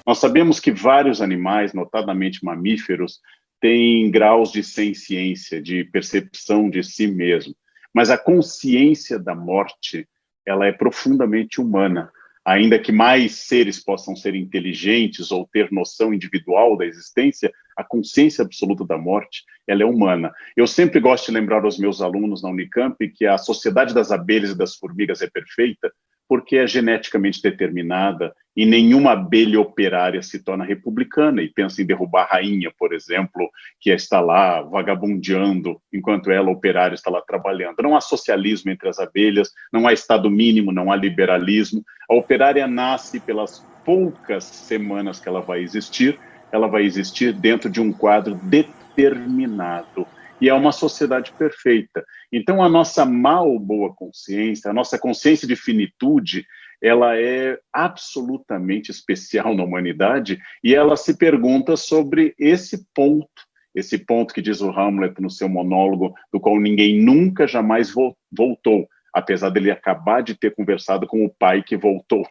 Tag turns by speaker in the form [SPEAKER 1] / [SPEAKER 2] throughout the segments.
[SPEAKER 1] Nós sabemos que vários animais, notadamente mamíferos, têm graus de senciência, de percepção de si mesmo, mas a consciência da morte, ela é profundamente humana. Ainda que mais seres possam ser inteligentes ou ter noção individual da existência, a consciência absoluta da morte, ela é humana. Eu sempre gosto de lembrar aos meus alunos na Unicamp que a sociedade das abelhas e das formigas é perfeita porque é geneticamente determinada e nenhuma abelha operária se torna republicana e pensa em derrubar a rainha, por exemplo, que está lá vagabundeando enquanto ela, operária, está lá trabalhando. Não há socialismo entre as abelhas, não há Estado mínimo, não há liberalismo. A operária nasce pelas poucas semanas que ela vai existir dentro de um quadro determinado. E é uma sociedade perfeita. Então, a nossa mal ou boa consciência, a nossa consciência de finitude, ela é absolutamente especial na humanidade e ela se pergunta sobre esse ponto que diz o Hamlet no seu monólogo, do qual ninguém nunca, jamais voltou, apesar dele acabar de ter conversado com o pai que voltou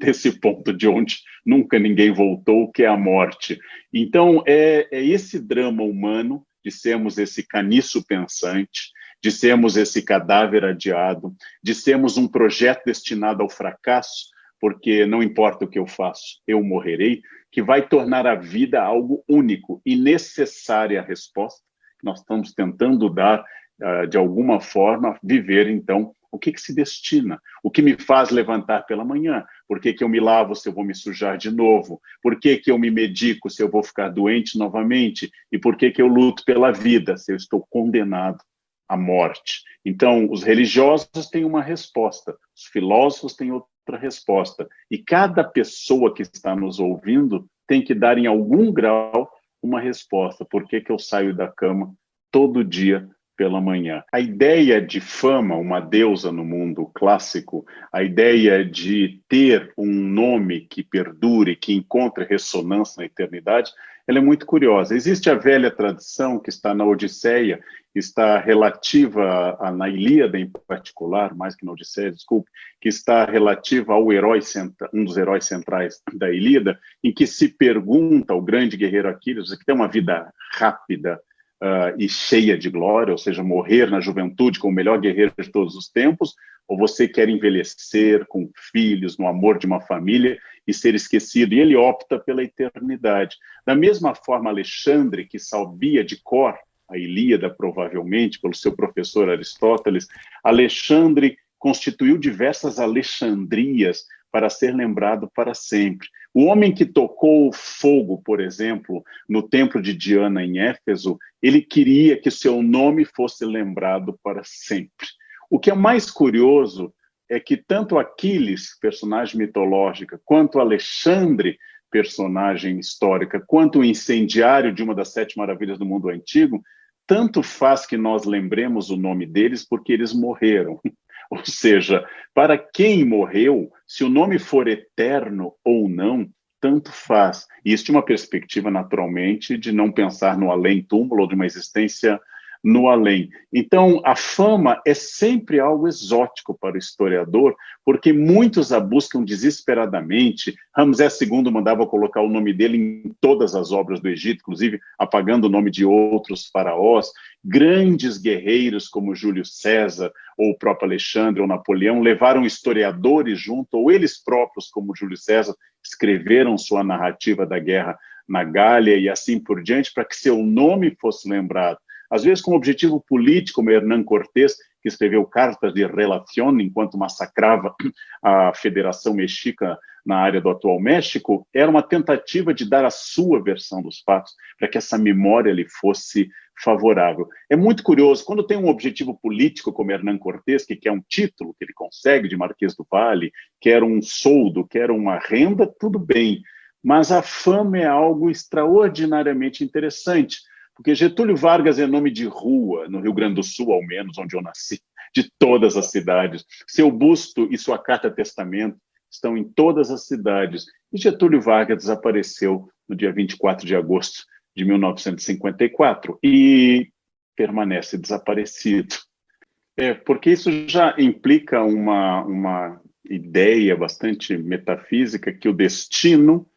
[SPEAKER 1] desse ponto de onde nunca ninguém voltou, que é a morte. Então, é esse drama humano de sermos esse caniço pensante, de sermos esse cadáver adiado, de sermos um projeto destinado ao fracasso, porque não importa o que eu faço, eu morrerei, que vai tornar a vida algo único e necessária a resposta que nós estamos tentando dar, de alguma forma, viver, então, o que se destina? O que me faz levantar pela manhã? Por que eu me lavo se eu vou me sujar de novo? Por que eu me medico se eu vou ficar doente novamente? E por que eu luto pela vida se eu estou condenado à morte? Então, os religiosos têm uma resposta, os filósofos têm outra resposta. E cada pessoa que está nos ouvindo tem que dar, em algum grau, uma resposta. Por que eu saio da cama todo dia pela manhã? A ideia de fama, uma deusa no mundo clássico, a ideia de ter um nome que perdure, que encontre ressonância na eternidade, ela é muito curiosa. Existe a velha tradição que está na Odisseia, está relativa na Ilíada em particular, mais que na Odisseia, desculpe, que está relativa ao herói, um dos heróis centrais da Ilíada, em que se pergunta ao grande guerreiro Aquiles, que tem uma vida rápida, e cheia de glória, ou seja, morrer na juventude como o melhor guerreiro de todos os tempos, ou você quer envelhecer com filhos, no amor de uma família e ser esquecido? E ele opta pela eternidade. Da mesma forma, Alexandre, que sabia de cor a Ilíada, provavelmente, pelo seu professor Aristóteles, Alexandre constituiu diversas Alexandrias para ser lembrado para sempre. O homem que tocou fogo, por exemplo, no templo de Diana em Éfeso, ele queria que seu nome fosse lembrado para sempre. O que é mais curioso é que tanto Aquiles, personagem mitológica, quanto Alexandre, personagem histórica, quanto o incendiário de uma das 7 maravilhas do mundo antigo, tanto faz que nós lembremos o nome deles porque eles morreram. Ou seja, para quem morreu, se o nome for eterno ou não, tanto faz. E isso de uma perspectiva, naturalmente, de não pensar no além-túmulo ou de uma existência no além. Então, a fama é sempre algo exótico para o historiador, porque muitos a buscam desesperadamente. Ramsés II mandava colocar o nome dele em todas as obras do Egito, inclusive apagando o nome de outros faraós. Grandes guerreiros como Júlio César, ou o próprio Alexandre ou Napoleão, levaram historiadores junto, ou eles próprios, como Júlio César, escreveram sua narrativa da guerra na Gália e assim por diante, para que seu nome fosse lembrado. Às vezes com objetivo político, como Hernán Cortés, que escreveu cartas de relação enquanto massacrava a Federação Mexica na área do atual México, era uma tentativa de dar a sua versão dos fatos, para que essa memória lhe fosse favorável. É muito curioso, quando tem um objetivo político como Hernán Cortés, que quer um título que ele consegue de Marquês do Vale, quer um soldo, quer uma renda, tudo bem. Mas a fama é algo extraordinariamente interessante, porque Getúlio Vargas é nome de rua, no Rio Grande do Sul, ao menos, onde eu nasci, de todas as cidades. Seu busto e sua carta-testamento estão em todas as cidades. E Getúlio Vargas desapareceu no dia 24 de agosto de 1954 e permanece desaparecido. Porque isso já implica uma ideia bastante metafísica que o destino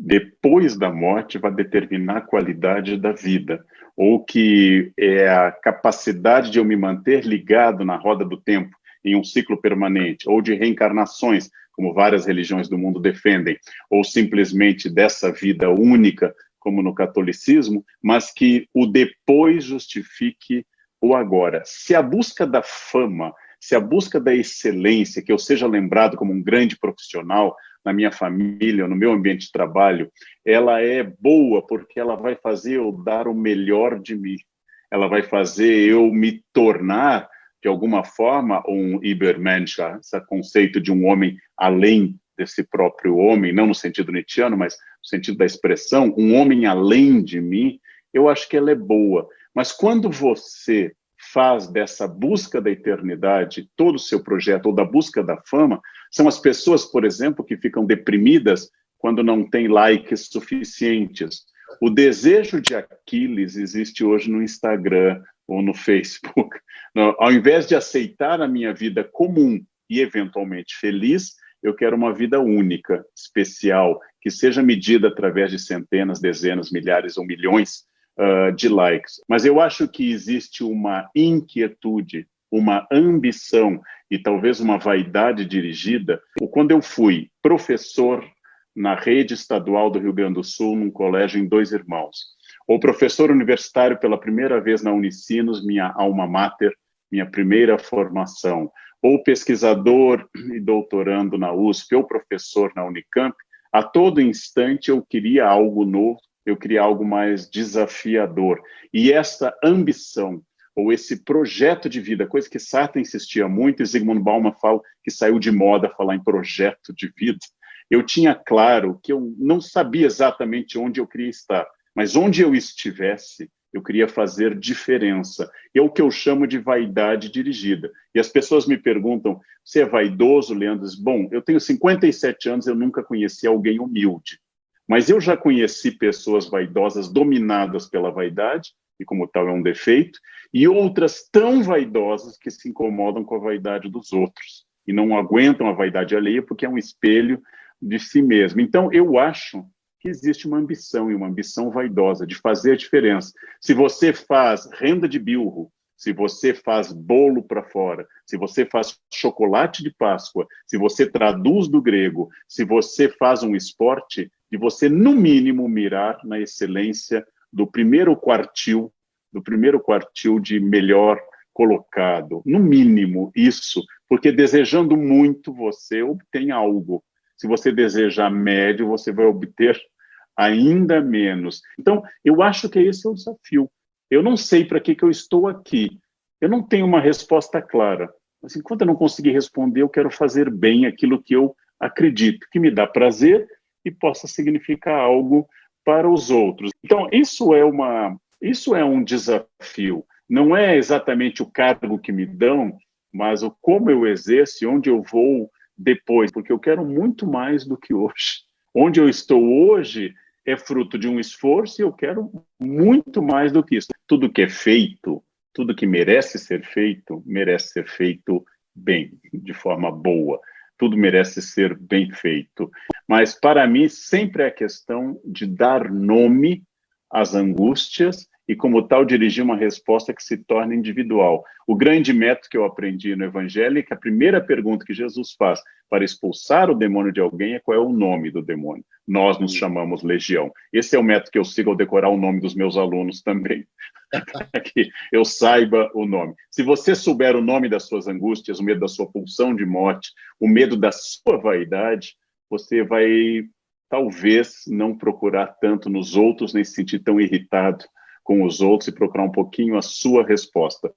[SPEAKER 1] depois da morte vai determinar a qualidade da vida, ou que é a capacidade de eu me manter ligado na roda do tempo, em um ciclo permanente, ou de reencarnações, como várias religiões do mundo defendem, ou simplesmente dessa vida única, como no catolicismo, mas que o depois justifique o agora. Se a busca da fama, se a busca da excelência, que eu seja lembrado como um grande profissional na minha família, no meu ambiente de trabalho, ela é boa porque ela vai fazer eu dar o melhor de mim. Ela vai fazer eu me tornar, de alguma forma, um Übermensch, esse conceito de um homem além desse próprio homem, não no sentido nietzschiano, mas no sentido da expressão, um homem além de mim. Eu acho que ela é boa. Mas quando você faz dessa busca da eternidade todo o seu projeto, ou da busca da fama, são as pessoas, por exemplo, que ficam deprimidas quando não têm likes suficientes. O desejo de Aquiles existe hoje no Instagram ou no Facebook. Ao invés de aceitar a minha vida comum e eventualmente feliz, eu quero uma vida única, especial, que seja medida através de centenas, dezenas, milhares ou milhões de likes. Mas eu acho que existe uma inquietude, uma ambição e talvez uma vaidade dirigida. Quando eu fui professor na rede estadual do Rio Grande do Sul, num colégio em Dois Irmãos, ou professor universitário pela primeira vez na Unicinos, minha alma mater, minha primeira formação, ou pesquisador e doutorando na USP, ou professor na Unicamp, a todo instante eu queria algo novo, eu queria algo mais desafiador. E essa ambição, ou esse projeto de vida, coisa que Sartre insistia muito, e Zygmunt Bauman fala que saiu de moda falar em projeto de vida, eu tinha claro que eu não sabia exatamente onde eu queria estar, mas onde eu estivesse, eu queria fazer diferença. É o que eu chamo de vaidade dirigida. E as pessoas me perguntam, você é vaidoso, Leandro? Bom, eu tenho 57 anos, eu nunca conheci alguém humilde. Mas eu já conheci pessoas vaidosas dominadas pela vaidade, e como tal é um defeito, e outras tão vaidosas que se incomodam com a vaidade dos outros, e não aguentam a vaidade alheia porque é um espelho de si mesmo. Então, eu acho que existe uma ambição, e uma ambição vaidosa, de fazer a diferença. Se você faz renda de bilro, se você faz bolo para fora, se você faz chocolate de Páscoa, se você traduz do grego, se você faz um esporte, de você, no mínimo, mirar na excelência do primeiro quartil de melhor colocado. No mínimo, isso, porque desejando muito, você obtém algo. Se você desejar médio, você vai obter ainda menos. Então, eu acho que esse é o desafio. Eu não sei para que eu estou aqui. Eu não tenho uma resposta clara. Mas enquanto eu não conseguir responder, eu quero fazer bem aquilo que eu acredito, que me dá prazer e possa significar algo para os outros. Então, isso é um desafio. Não é exatamente o cargo que me dão, mas o como eu exerço e onde eu vou depois, porque eu quero muito mais do que hoje. Onde eu estou hoje é fruto de um esforço e eu quero muito mais do que isso. Tudo que é feito, tudo que merece ser feito bem, de forma boa. Tudo merece ser bem feito. Mas, para mim, sempre é a questão de dar nome às angústias e, como tal, dirigir uma resposta que se torne individual. O grande método que eu aprendi no Evangelho é que a primeira pergunta que Jesus faz para expulsar o demônio de alguém é qual é o nome do demônio. Nós nos chamamos legião. Esse é o método que eu sigo ao decorar o nome dos meus alunos também, para que eu saiba o nome. Se você souber o nome das suas angústias, o medo da sua pulsão de morte, o medo da sua vaidade, você vai, talvez, não procurar tanto nos outros, nem se sentir tão irritado com os outros e procurar um pouquinho a sua resposta.